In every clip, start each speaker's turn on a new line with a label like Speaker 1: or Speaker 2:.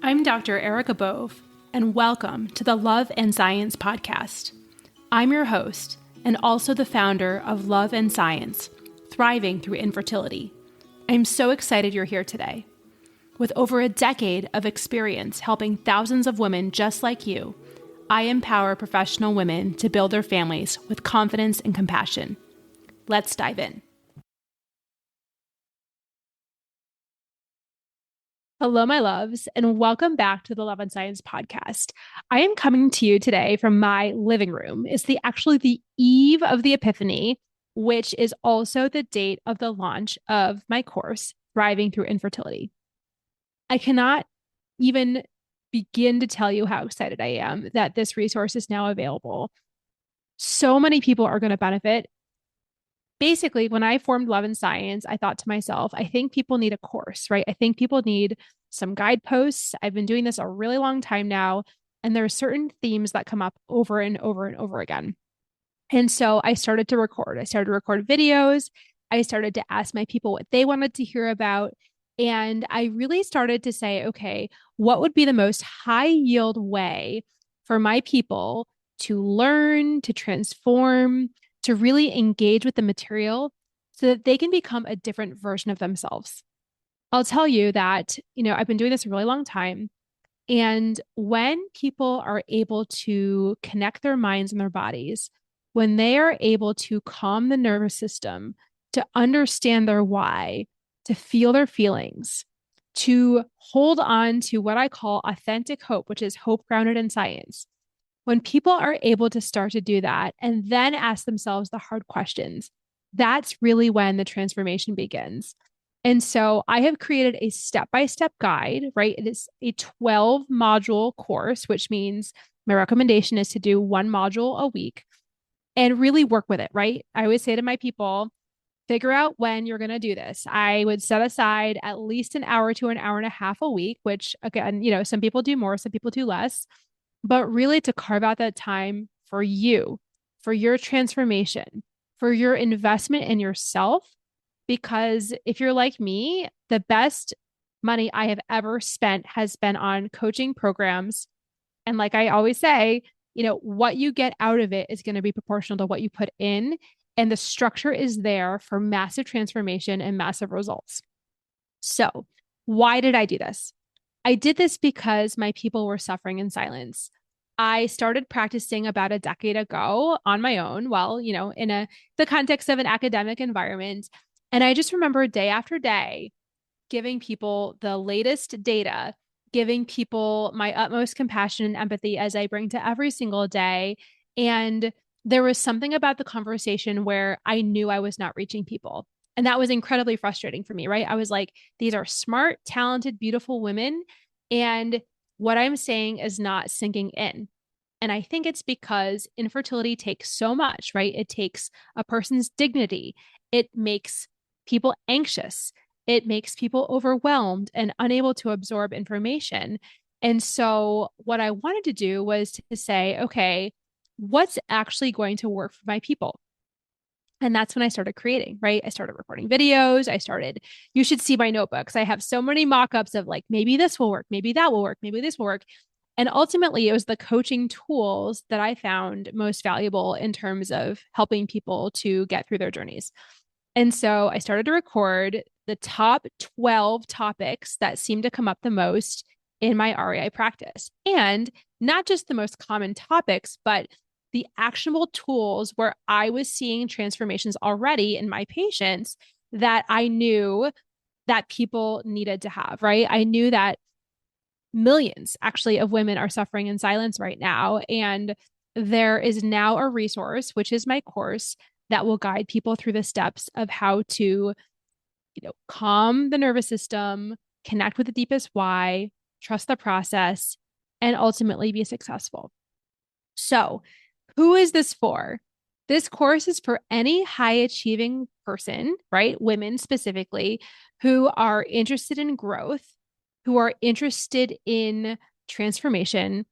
Speaker 1: I'm Dr. Erica Bove, and welcome to the Love and Science podcast. I'm your host and also the founder of Love and Science, Thriving Through Infertility. I'm so excited you're here today. With over a decade of experience helping thousands of women just like you, I empower professional women to build their families with confidence and compassion. Let's dive in. Hello, my loves, and welcome back to the Love and Science podcast. I am coming to you today from my living room. It's actually the eve of the Epiphany, which is also the date of the launch of my course, Thriving Through Infertility. I cannot even begin to tell you how excited I am that this resource is now available. So many people are going to benefit. Basically, when I formed Love and Science, I thought to myself, I think people need a course, right? I think people need some guideposts. I've been doing this a really long time now, and there are certain themes that come up over and over and over again. And so I started to record. I started to record videos. I started to ask my people what they wanted to hear about. And I really started to say, okay, what would be the most high yield way for my people to learn, to transform, to really engage with the material so that they can become a different version of themselves. I'll tell you that, I've been doing this a really long time. And when people are able to connect their minds and their bodies, when they are able to calm the nervous system, to understand their why, to feel their feelings, to hold on to what I call authentic hope, which is hope grounded in science. When people are able to start to do that and then ask themselves the hard questions, that's really when the transformation begins. And so I have created a step-by-step guide, right? It is a 12-module course, which means my recommendation is to do one module a week and really work with it, right? I always say to my people, figure out when you're going to do this. I would set aside at least an hour to an hour and a half a week, which again, some people do more, some people do less, but really to carve out that time for you, for your transformation, for your investment in yourself. Because if you're like me, the best money I have ever spent has been on coaching programs. And like I always say, what you get out of it is going to be proportional to what you put in. And the structure is there for massive transformation and massive results. So why did I do this? I did this because my people were suffering in silence. I started practicing about a decade ago on my own, in the context of an academic environment. And I just remember day after day giving people the latest data, giving people my utmost compassion and empathy as I bring to every single day. And there was something about the conversation where I knew I was not reaching people. And that was incredibly frustrating for me, right? I was like, these are smart, talented, beautiful women. And what I'm saying is not sinking in. And I think it's because infertility takes so much, right? It takes a person's dignity. It makes people anxious. It makes people overwhelmed and unable to absorb information. And so what I wanted to do was to say, okay, what's actually going to work for my people? And that's when I started creating, right? I started recording videos. You should see my notebooks. I have so many mock-ups of like, maybe this will work, maybe that will work, maybe this will work. And ultimately, it was the coaching tools that I found most valuable in terms of helping people to get through their journeys. And so I started to record the top 12 topics that seem to come up the most in my REI practice. And not just the most common topics, but the actionable tools where I was seeing transformations already in my patients that I knew that people needed to have, right? I knew that millions actually of women are suffering in silence right now. And there is now a resource, which is my course, that will guide people through the steps of how to, calm the nervous system, connect with the deepest why, trust the process, and ultimately be successful. So, who is this for? This course is for any high achieving person, right? Women specifically, who are interested in growth, who are interested in transformation,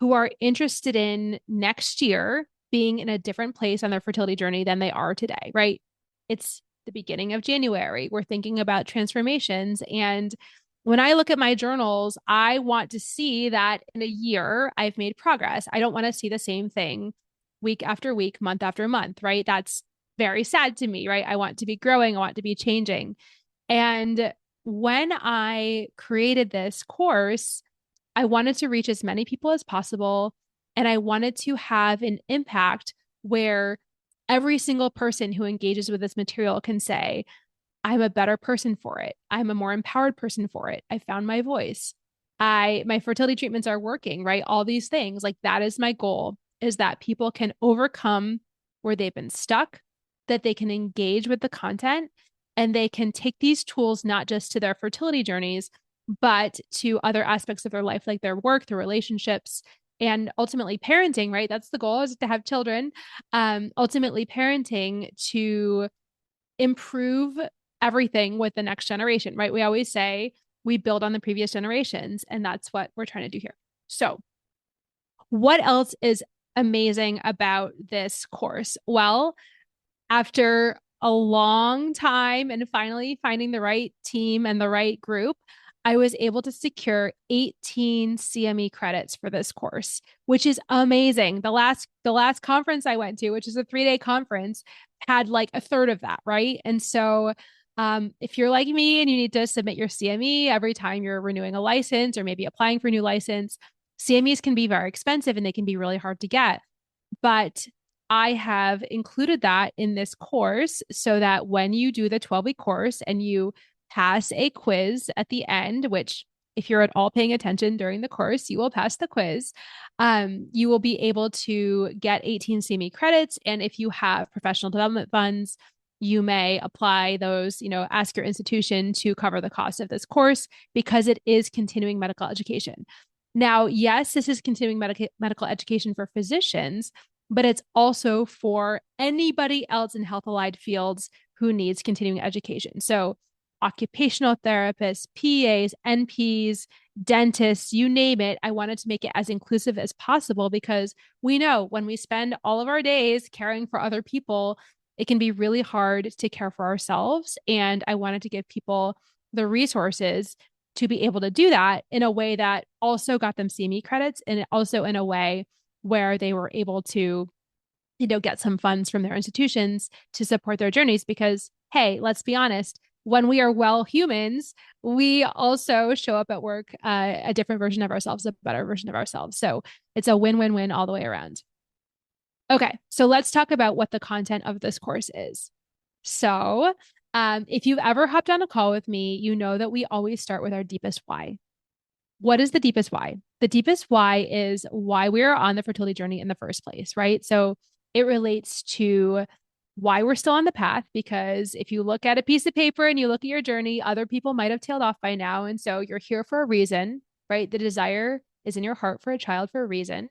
Speaker 1: who are interested in next year being in a different place on their fertility journey than they are today, right? It's the beginning of January. We're thinking about transformations. And When I look at my journals, I want to see that in a year I've made progress. I don't want to see the same thing week after week, month after month, right? That's very sad to me, right? I want to be growing, I want to be changing. And when I created this course, I wanted to reach as many people as possible. And I wanted to have an impact where every single person who engages with this material can say, I'm a better person for it. I'm a more empowered person for it. I found my voice. My fertility treatments are working, right? All these things. Like that is my goal, is that people can overcome where they've been stuck, that they can engage with the content, and they can take these tools not just to their fertility journeys, but to other aspects of their life, like their work, their relationships, and ultimately parenting, right? That's the goal, is to have children. Ultimately parenting to improve everything with the next generation, right? We always say we build on the previous generations, and that's what we're trying to do here. So, what else is amazing about this course? Well, after a long time and finally finding the right team and the right group, I was able to secure 18 CME credits for this course, which is amazing. The last conference I went to, which is a 3-day conference, had like a third of that, right? And so if you're like me and you need to submit your CME every time you're renewing a license or maybe applying for a new license, CMEs can be very expensive and they can be really hard to get. But I have included that in this course so that when you do the 12-week course and you pass a quiz at the end, which if you're at all paying attention during the course, you will pass the quiz. You will be able to get 18 CME credits. And if you have professional development funds, you may apply those, ask your institution to cover the cost of this course because it is continuing medical education. Now, yes, this is continuing medical education for physicians, but it's also for anybody else in health allied fields who needs continuing education. So, occupational therapists, PAs, NPs, dentists, you name it. I wanted to make it as inclusive as possible because we know when we spend all of our days caring for other people, it can be really hard to care for ourselves. And I wanted to give people the resources to be able to do that in a way that also got them CME credits and also in a way where they were able to get some funds from their institutions to support their journeys because hey, let's be honest, when we are well humans, we also show up at work a different version of ourselves, a better version of ourselves. So it's a win-win-win all the way around. Okay, so let's talk about what the content of this course is. So if you've ever hopped on a call with me, you know that we always start with our deepest why. What is the deepest why? The deepest why is why we're on the fertility journey in the first place, right? So it relates to why we're still on the path, because if you look at a piece of paper and you look at your journey, other people might have tailed off by now. And so you're here for a reason, right? The desire is in your heart for a child for a reason.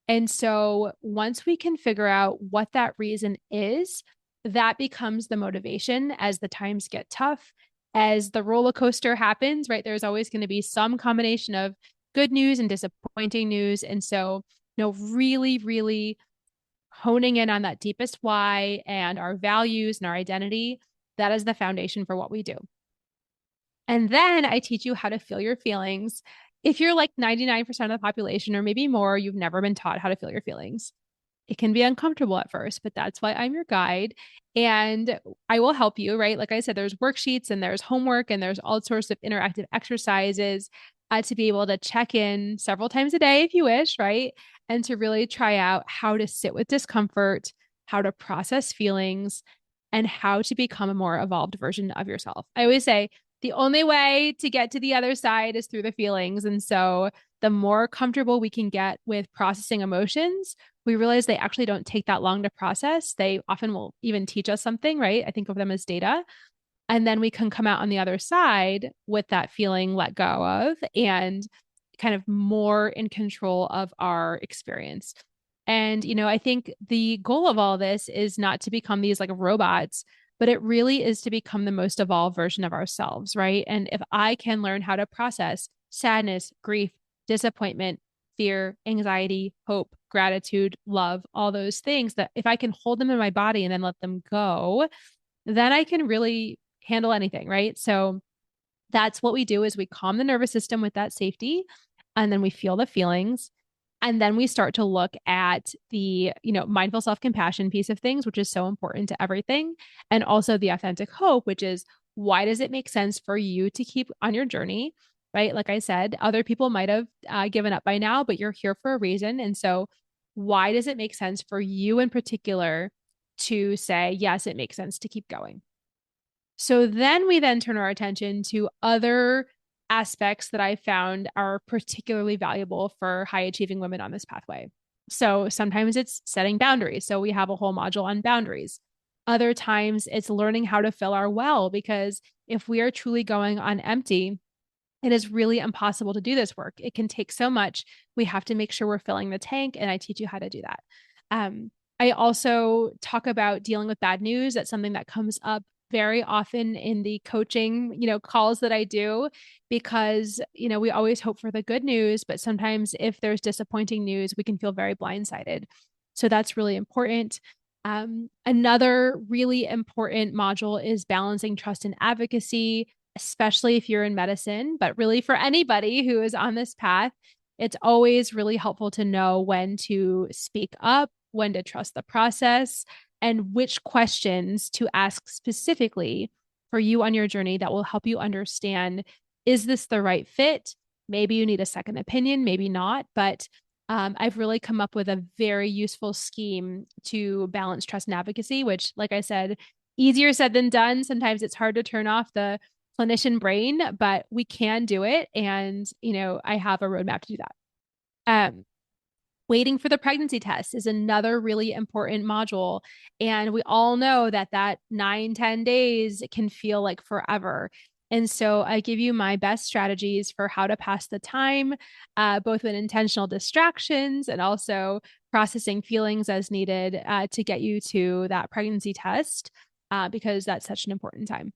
Speaker 1: And so once we can figure out what that reason is, that becomes the motivation as the times get tough, as the roller coaster happens, right? There's always going to be some combination of good news and disappointing news. And so, really, really honing in on that deepest why and our values and our identity, that is the foundation for what we do. And then I teach you how to feel your feelings. If you're like 99% of the population or maybe more, you've never been taught how to feel your feelings. It can be uncomfortable at first, but that's why I'm your guide and I will help you, right? Like I said, there's worksheets and there's homework and there's all sorts of interactive exercises to be able to check in several times a day if you wish, right? And to really try out how to sit with discomfort, how to process feelings, and how to become a more evolved version of yourself. I always say the only way to get to the other side is through the feelings. And so the more comfortable we can get with processing emotions, we realize they actually don't take that long to process. They often will even teach us something, right? I think of them as data. And then we can come out on the other side with that feeling let go of and kind of more in control of our experience. And, I think the goal of all this is not to become these like robots, but it really is to become the most evolved version of ourselves, right? And if I can learn how to process sadness, grief, disappointment, fear, anxiety, hope, gratitude, love, all those things, that if I can hold them in my body and then let them go, then I can really handle anything, right? So That's what we do is we calm the nervous system with that safety, and then we feel the feelings. And then we start to look at the, mindful self-compassion piece of things, which is so important to everything. And also the authentic hope, which is why does it make sense for you to keep on your journey? Right. Like I said, other people might have given up by now, but you're here for a reason. And so, why does it make sense for you in particular to say, yes, it makes sense to keep going? So then we then turn our attention to other aspects that I found are particularly valuable for high achieving women on this pathway. So sometimes it's setting boundaries. So we have a whole module on boundaries. Other times it's learning how to fill our well, because if we are truly going on empty, it is really impossible to do this work. It can take so much. We have to make sure we're filling the tank, and I teach you how to do that. I also talk about dealing with bad news. That's something that comes up very often in the coaching, calls that I do, because, we always hope for the good news, but sometimes if there's disappointing news, we can feel very blindsided. So that's really important. Another really important module is balancing trust and advocacy, especially if you're in medicine, but really for anybody who is on this path. It's always really helpful to know when to speak up, when to trust the process, and which questions to ask specifically for you on your journey that will help you understand, is this the right fit? Maybe you need a second opinion, maybe not, but I've really come up with a very useful scheme to balance trust and advocacy, which, like I said, easier said than done. Sometimes it's hard to turn off the clinician brain, but we can do it. And, I have a roadmap to do that. Um, Waiting for the pregnancy test is another really important module. And we all know that 9-10 days can feel like forever. And so I give you my best strategies for how to pass the time, both with intentional distractions and also processing feelings as needed to get you to that pregnancy test, because that's such an important time.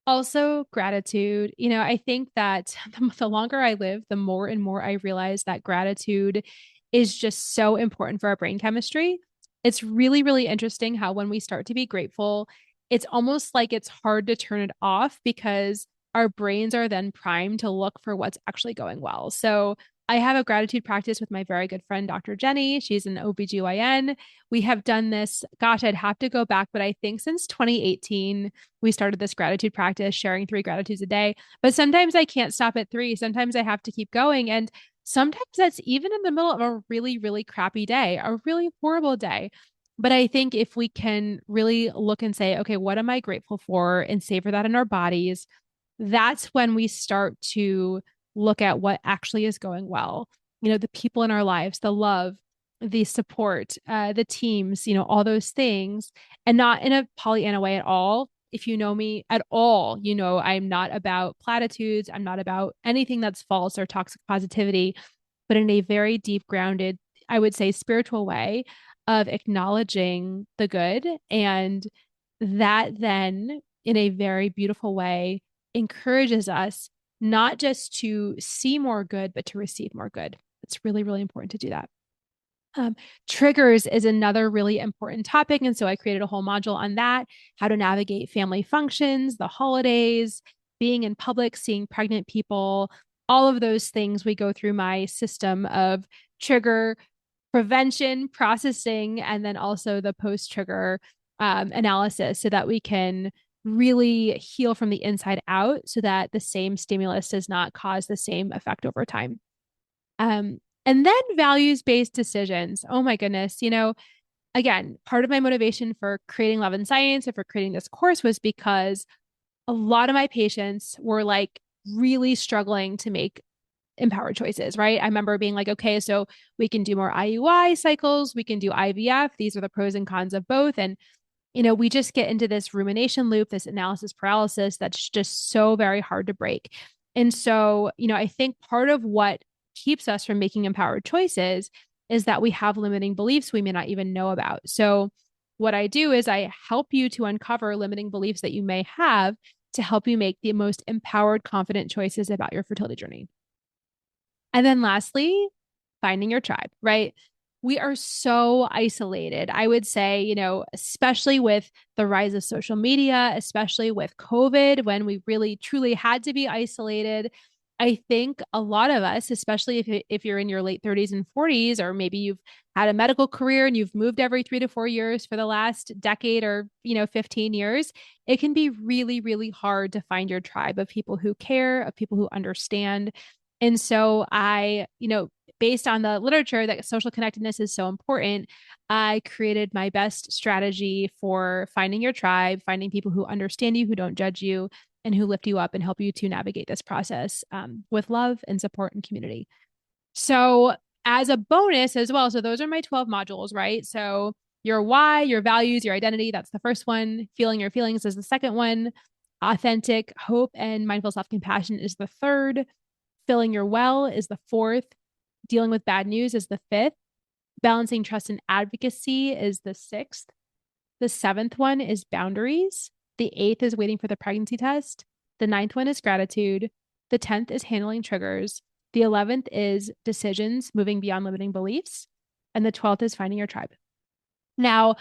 Speaker 1: Also, gratitude. I think that the longer I live, the more and more I realize that gratitude is just so important for our brain chemistry. It's really, really interesting how when we start to be grateful, it's almost like it's hard to turn it off, because our brains are then primed to look for what's actually going well. So I have a gratitude practice with my very good friend, Dr. Jenny. She's an OBGYN. We have done this, gosh, I'd have to go back, but I think since 2018, we started this gratitude practice, sharing 3 gratitudes a day. But sometimes I can't stop at 3. Sometimes I have to keep going. And sometimes that's even in the middle of a really, really crappy day, a really horrible day. But I think if we can really look and say, okay, what am I grateful for, and savor that in our bodies, that's when we start to look at what actually is going well. The people in our lives, the love, the support, the teams, all those things, and not in a Pollyanna way at all. If you know me at all, I'm not about platitudes. I'm not about anything that's false or toxic positivity, but in a very deep, grounded, I would say spiritual way of acknowledging the good. And that then, in a very beautiful way, encourages us not just to see more good, but to receive more good. It's really, really important to do that. Um, Triggers is another really important topic. And so I created a whole module on that, how to navigate family functions, the holidays, being in public, seeing pregnant people, all of those things. We go through my system of trigger prevention, processing, and then also the post trigger analysis, so that we can really heal from the inside out, so that the same stimulus does not cause the same effect over time. And then values based decisions. Oh my goodness. Again, part of my motivation for creating Love and Science and for creating this course was because a lot of my patients were like really struggling to make empowered choices, right? I remember being like, okay, so we can do more IUI cycles, we can do IVF. These are the pros and cons of both. And, we just get into this rumination loop, this analysis paralysis that's just so very hard to break. And so, I think part of what keeps us from making empowered choices is that we have limiting beliefs we may not even know about. So, what I do is I help you to uncover limiting beliefs that you may have to help you make the most empowered, confident choices about your fertility journey. And then lastly, finding your tribe, right? we are so isolated. I would say, especially with the rise of social media, especially with COVID, when we really truly had to be isolated. I think a lot of us, especially if you're in your late 30s and 40s, or maybe you've had a medical career and you've moved every 3 to 4 years for the last decade or 15 years, it can be really, really hard to find your tribe of people who care, of people who understand. And so based on the literature that social connectedness is so important, I created my best strategy for finding your tribe, finding people who understand you, who don't judge you, and who lift you up and help you to navigate this process with love and support and community. So, as a bonus as well, so those are my 12 modules, right? So, your why, your values, your identity, that's the first one. Feeling your feelings is the second one. Authentic hope and mindful self compassion is the third. Filling your well is the fourth. Dealing with bad news is the fifth. Balancing trust and advocacy is the sixth. The seventh one is boundaries. The eighth is waiting for the pregnancy test. The ninth one is gratitude. The 10th is handling triggers. The 11th is decisions, moving beyond limiting beliefs. And the 12th is finding your tribe. Now,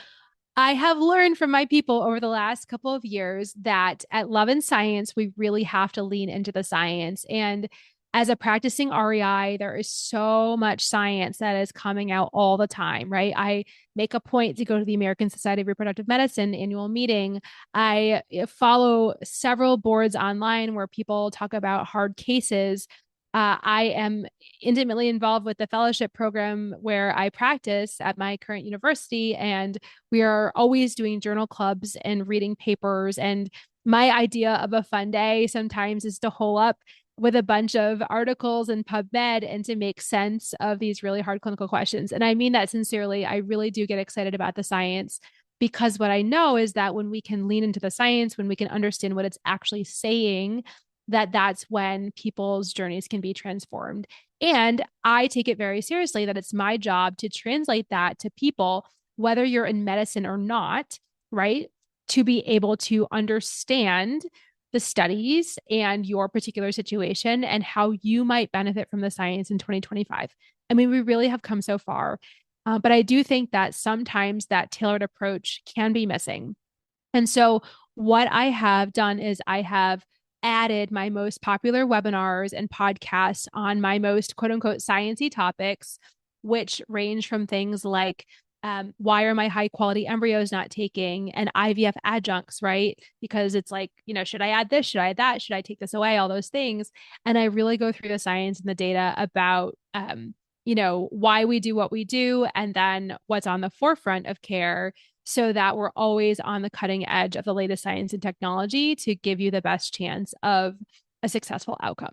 Speaker 1: I have learned from my people over the last couple of years that at Love and Science, we really have to lean into the science. And as a practicing REI, there is so much science that is coming out all the time, right? I make a point to go to the American Society of Reproductive Medicine annual meeting. I follow several boards online where people talk about hard cases. I am intimately involved with the fellowship program where I practice at my current university, and we are always doing journal clubs and reading papers. And my idea of a fun day sometimes is to hole up with a bunch of articles in PubMed and to make sense of these really hard clinical questions. And I mean that sincerely. I really do get excited about the science because what I know is that when we can lean into the science, when we can understand what it's actually saying, that's when people's journeys can be transformed. And I take it very seriously that it's my job to translate that to people, whether you're in medicine or not, right? To be able to understand the studies and your particular situation and how you might benefit from the science in 2025. I mean, we really have come so far. But I do think that sometimes that tailored approach can be missing. And so, what I have done is I have added my most popular webinars and podcasts on my most quote unquote sciencey topics, which range from things like why are my high quality embryos not taking, and IVF adjuncts, right? Because it's like, should I add this? Should I add that? Should I take this away? All those things. And I really go through the science and the data about, why we do what we do and then what's on the forefront of care so that we're always on the cutting edge of the latest science and technology to give you the best chance of a successful outcome.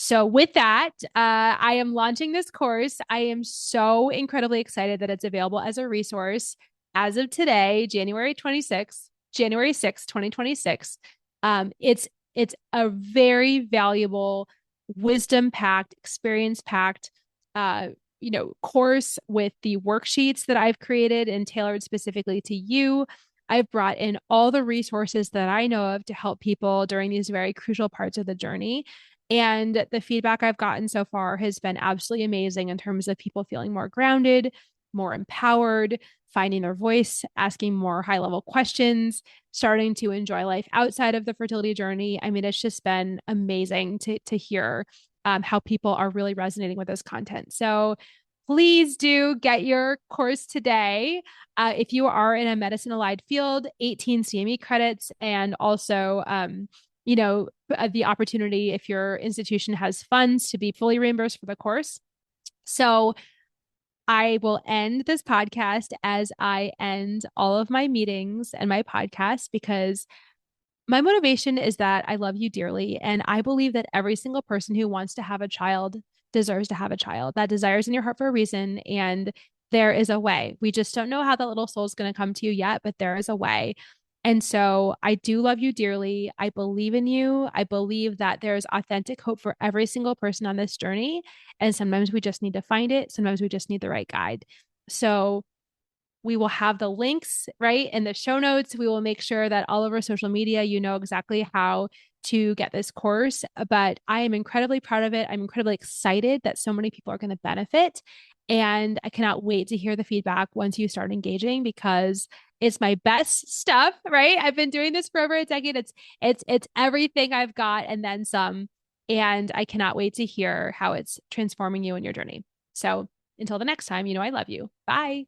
Speaker 1: So, with that, I am launching this course. I am so incredibly excited that it's available as a resource as of today, January 6th, 2026. It's a very valuable, wisdom packed, experience packed course with the worksheets that I've created and tailored specifically to you. I've brought in all the resources that I know of to help people during these very crucial parts of the journey. And the feedback I've gotten so far has been absolutely amazing in terms of people feeling more grounded, more empowered, finding their voice, asking more high level questions, starting to enjoy life outside of the fertility journey. I mean, it's just been amazing to hear how people are really resonating with this content. So please do get your course today. If you are in a medicine allied field, 18 CME credits, and also, the opportunity if your institution has funds to be fully reimbursed for the course. So I will end this podcast as I end all of my meetings and my podcasts because my motivation is that I love you dearly. And I believe that every single person who wants to have a child deserves to have a child. That desire is in your heart for a reason. And there is a way. We just don't know how that little soul is going to come to you yet, but there is a way. And so I do love you dearly. I believe in you. I believe that there's authentic hope for every single person on this journey. And sometimes we just need to find it. Sometimes we just need the right guide. So we will have the links right in the show notes. We will make sure that all over social media, you know exactly how to get this course. But I am incredibly proud of it. I'm incredibly excited that so many people are going to benefit. And I cannot wait to hear the feedback once you start engaging because it's my best stuff, right? I've been doing this for over a decade. It's everything I've got and then some. And I cannot wait to hear how it's transforming you in your journey. So until the next time, I love you. Bye.